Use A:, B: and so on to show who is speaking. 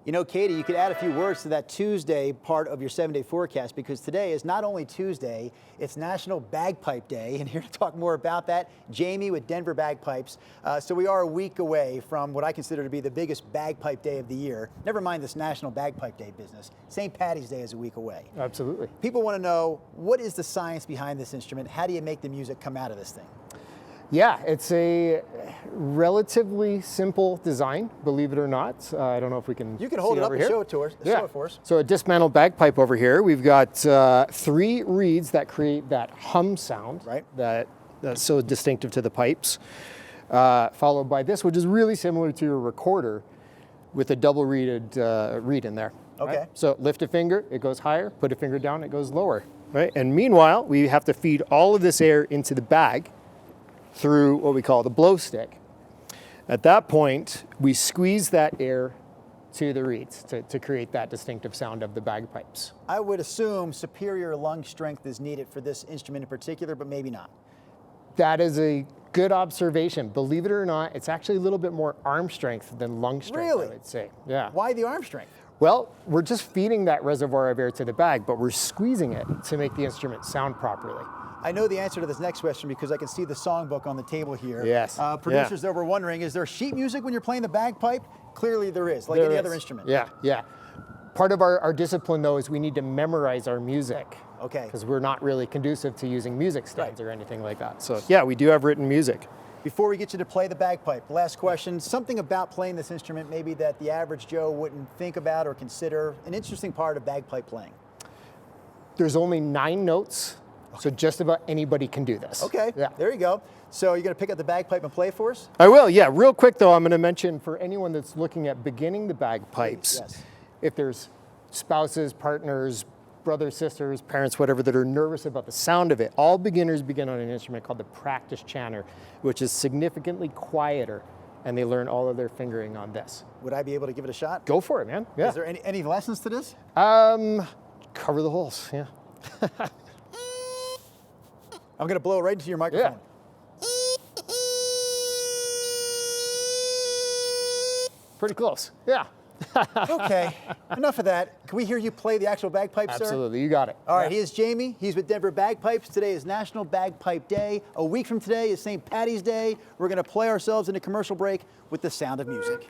A: You know, Katie, you could add a few words to that Tuesday part of your 7-day forecast, because today is not only Tuesday, it's National Bagpipe Day. And here to talk more about that, Jamie with Denver Bagpipes. So we are a week away from what I consider to be the biggest bagpipe day of the year. Never mind this National Bagpipe Day business. St. Patty's Day is a week away.
B: Absolutely.
A: People want to know, what is the science behind this instrument? How do you make the music come out of this thing?
B: Yeah, it's a relatively simple design, believe it or not. I don't know if we can.
A: You can hold it up and show it to us.
B: Yeah.
A: Show it for us.
B: So a dismantled bagpipe over here. We've got 3 reeds that create that hum sound,
A: right?
B: That's so distinctive to the pipes. Followed by this, which is really similar to a recorder, with a double reeded reed in there.
A: Okay.
B: Right? So lift a finger, it goes higher. Put a finger down, it goes lower. Right. And meanwhile, we have to feed all of this air into the bag through what we call the blow stick. At that point, we squeeze that air to the reeds to create that distinctive sound of the bagpipes.
A: I would assume superior lung strength is needed for this instrument in particular, but maybe not.
B: That is a good observation. Believe it or not, it's actually a little bit more arm strength than lung strength,
A: Really?
B: I would say. Yeah.
A: Why the arm strength?
B: Well, we're just feeding that reservoir of air to the bag, but we're squeezing it to make the instrument sound properly.
A: I know the answer to this next question because I can see the songbook on the table here.
B: Yes.
A: Producers though were wondering, is there sheet music when you're playing the bagpipe? Clearly there is, like any other instrument.
B: Yeah, yeah. Part of our discipline though is we need to memorize our music.
A: Okay.
B: Because we're not really conducive to using music stands or anything like that. So yeah, we do have written music.
A: Before we get you to play the bagpipe, last question, something about playing this instrument maybe that the average Joe wouldn't think about or consider an interesting part of bagpipe playing.
B: There's only 9 notes. So just about anybody can do this.
A: Okay, yeah. There you go. So you're going to pick up the bagpipe and play for us?
B: I will, yeah. Real quick though, I'm going to mention for anyone that's looking at beginning the bagpipes,
A: yes.
B: If there's spouses, partners, brothers, sisters, parents, whatever, that are nervous about the sound of it, all beginners begin on an instrument called the practice chanter, which is significantly quieter, and they learn all of their fingering on this.
A: Would I be able to give it a shot?
B: Go for it, man. Yeah.
A: Is there any lessons to this?
B: Cover the holes, yeah.
A: I'm going to blow it right into your microphone.
B: Yeah. Pretty close, yeah.
A: Okay, enough of that. Can we hear you play the actual bagpipes, sir?
B: Absolutely, you got it.
A: All right, he is Jamie. He's with Denver Bagpipes. Today is National Bagpipe Day. A week from today is St. Patty's Day. We're going to play ourselves in a commercial break with the sound of music.